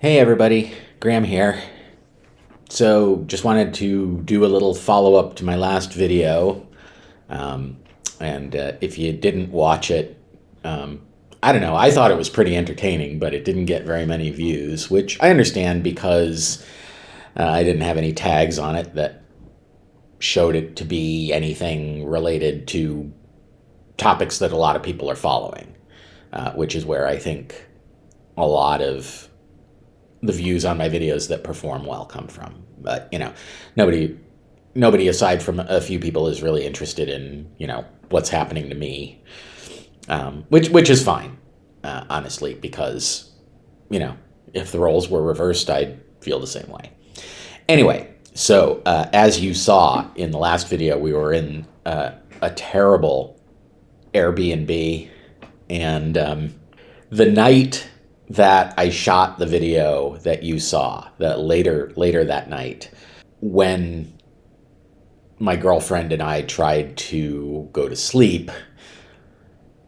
Hey everybody, Graham here. So just wanted to do a little follow-up to my last video. And if you didn't watch it, I don't know, I thought it was pretty entertaining, but it didn't get very many views, which I understand because I didn't have any tags on it that showed it to be anything related to topics that a lot of people are following, which is where I think a lot of the views on my videos that perform well come from. But, nobody aside from a few people is really interested in, what's happening to me, which is fine, honestly, because, if the roles were reversed, I'd feel the same way. Anyway, so as you saw in the last video, we were in a terrible Airbnb, and the night that I shot the video that you saw, that later that night, when my girlfriend and I tried to go to sleep,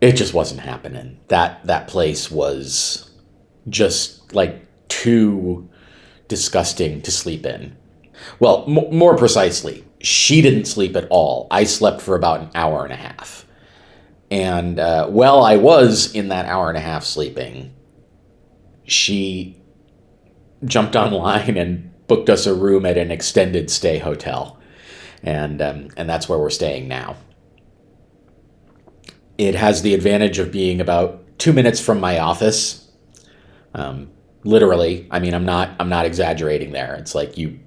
it just wasn't happening. That place was just like too disgusting to sleep in. Well, more precisely, she didn't sleep at all. I slept for about an hour and a half. And while I was in that hour and a half sleeping, she jumped online and booked us a room at an extended stay hotel. And that's where we're staying now. It has the advantage of being about 2 minutes from my office. Literally, I mean, I'm not exaggerating there. It's like you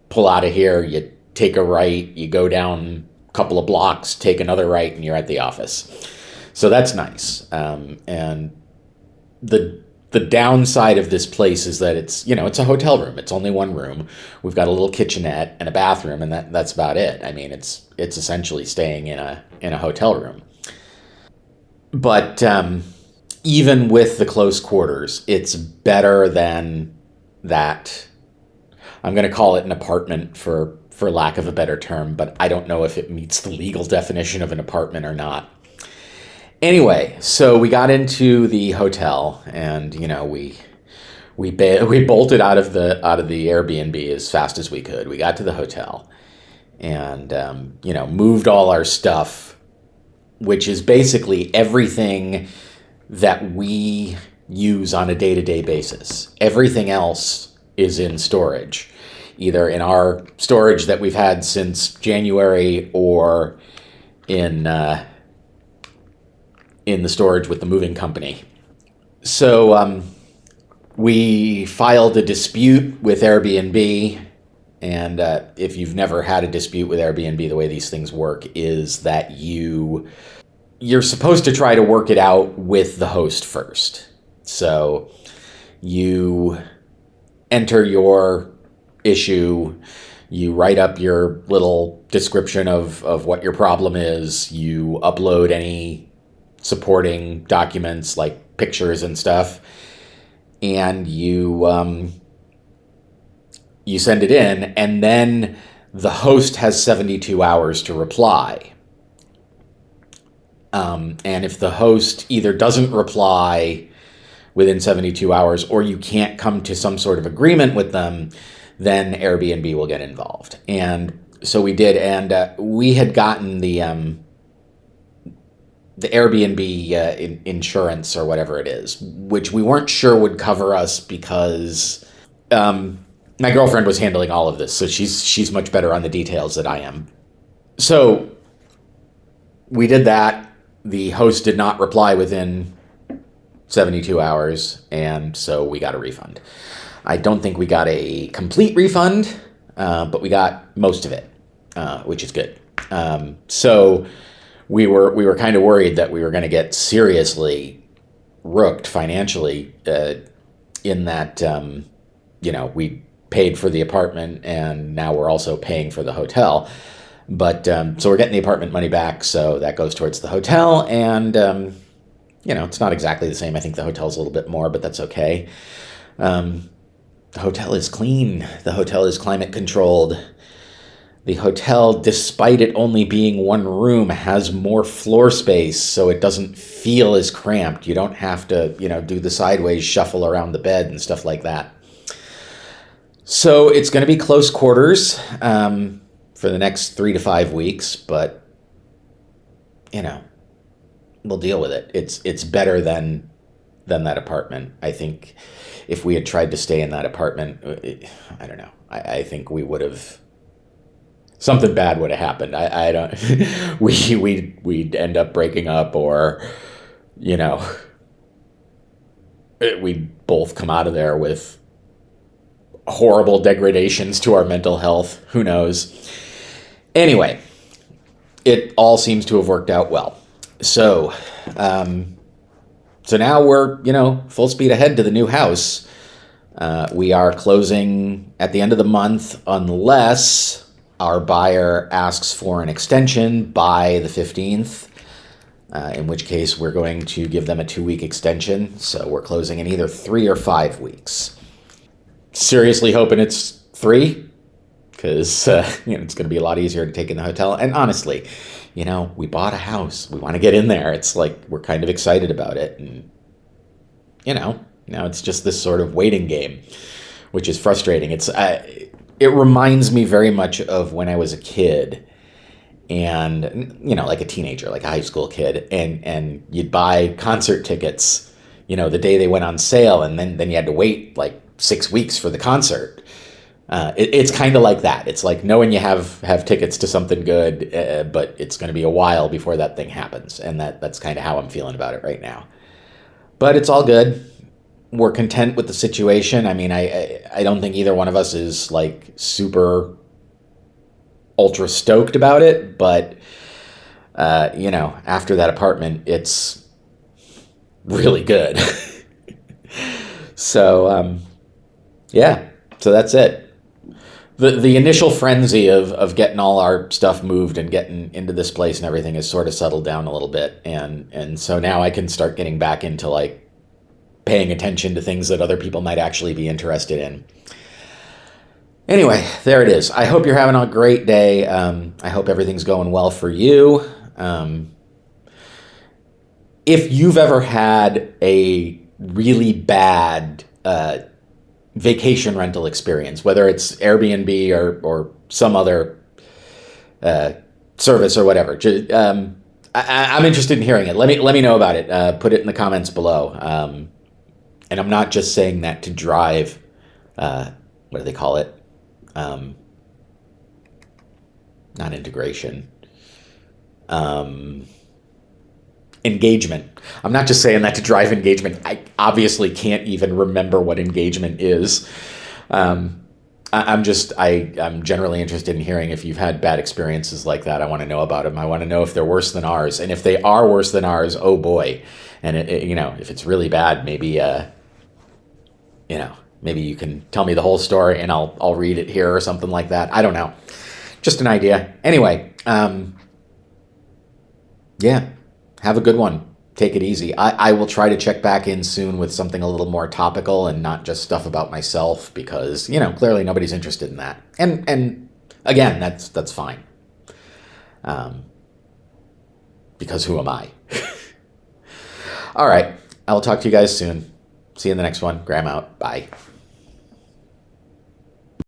pull out of here, you take a right, you go down a couple of blocks, take another right, and you're at the office. So that's nice. And the downside of this place is that it's a hotel room. It's only one room. We've got a little kitchenette and a bathroom, and that's about it. I mean, it's essentially staying in a hotel room. But even with the close quarters, it's better than that. I'm going to call it an apartment for lack of a better term, but I don't know if it meets the legal definition of an apartment or not. Anyway, so we got into the hotel, and we bolted out of the Airbnb as fast as we could. We got to the hotel, and moved all our stuff, which is basically everything that we use on a day-to-day basis. Everything else is in storage, either in our storage that we've had since January or in the storage with the moving company. So we filed a dispute with Airbnb, and if you've never had a dispute with Airbnb, the way these things work is that you're supposed to try to work it out with the host first. So you enter your issue, you write up your little description of what your problem is, you upload any supporting documents like pictures and stuff, and you send it in, and then the host has 72 hours to reply. And if the host either doesn't reply within 72 hours or you can't come to some sort of agreement with them, then Airbnb will get involved. And so we did, and we had gotten the Airbnb insurance or whatever it is, which we weren't sure would cover us because my girlfriend was handling all of this, so she's much better on the details than I am. So we did that. The host did not reply within 72 hours, and so we got a refund. I don't think we got a complete refund, but we got most of it, which is good. So we were kind of worried that we were going to get seriously rooked financially, in that we paid for the apartment and now we're also paying for the hotel. But so we're getting the apartment money back, so that goes towards the hotel, and it's not exactly the same. I think the hotel's a little bit more, but that's okay. The hotel is clean. The hotel is climate controlled. The hotel, despite it only being one room, has more floor space, so it doesn't feel as cramped. You don't have to, do the sideways shuffle around the bed and stuff like that. So it's going to be close quarters for the next 3 to 5 weeks, but, we'll deal with it. It's better than that apartment. I think if we had tried to stay in that apartment, I don't know. I think we would have... Something bad would have happened. I don't. We'd end up breaking up, or, we'd both come out of there with horrible degradations to our mental health. Who knows? Anyway, it all seems to have worked out well. So, now we're full speed ahead to the new house. We are closing at the end of the month, unless our buyer asks for an extension by the 15th, in which case we're going to give them a 2-week extension. So we're closing in either 3 or 5 weeks. Seriously hoping it's 3, because it's going to be a lot easier to take in the hotel. And honestly, we bought a house. We want to get in there. It's like we're kind of excited about it. And, now it's just this sort of waiting game, which is frustrating. It reminds me very much of when I was a kid and, like a teenager, like a high school kid, and you'd buy concert tickets, the day they went on sale, and then you had to wait like 6 weeks for the concert. It's kind of like that. It's like knowing you have tickets to something good, but it's going to be a while before that thing happens. And that's kind of how I'm feeling about it right now. But it's all good. We're content with the situation. I mean, I don't think either one of us is like super ultra stoked about it, but after that apartment, it's really good. So so that's it. The initial frenzy of getting all our stuff moved and getting into this place and everything has sort of settled down a little bit, and so now I can start getting back into like paying attention to things that other people might actually be interested in. Anyway, there it is. I hope you're having a great day. I hope everything's going well for you. If you've ever had a really bad vacation rental experience, whether it's Airbnb or some other service or whatever, I'm interested in hearing it. Let me know about it. Put it in the comments below. And I'm not just saying that to drive, what do they call it? Not integration. Engagement. I'm not just saying that to drive engagement. I obviously can't even remember what engagement is. I'm generally interested in hearing if you've had bad experiences like that. I want to know about them. I want to know if they're worse than ours. And if they are worse than ours, oh boy. And if it's really bad, maybe maybe you can tell me the whole story and I'll read it here or something like that. I don't know. Just an idea. Anyway, have a good one. Take it easy. I will try to check back in soon with something a little more topical and not just stuff about myself, because, clearly nobody's interested in that. And again, that's fine. Because who am I? All right. I will talk to you guys soon. See you in the next one. Graham out. Bye.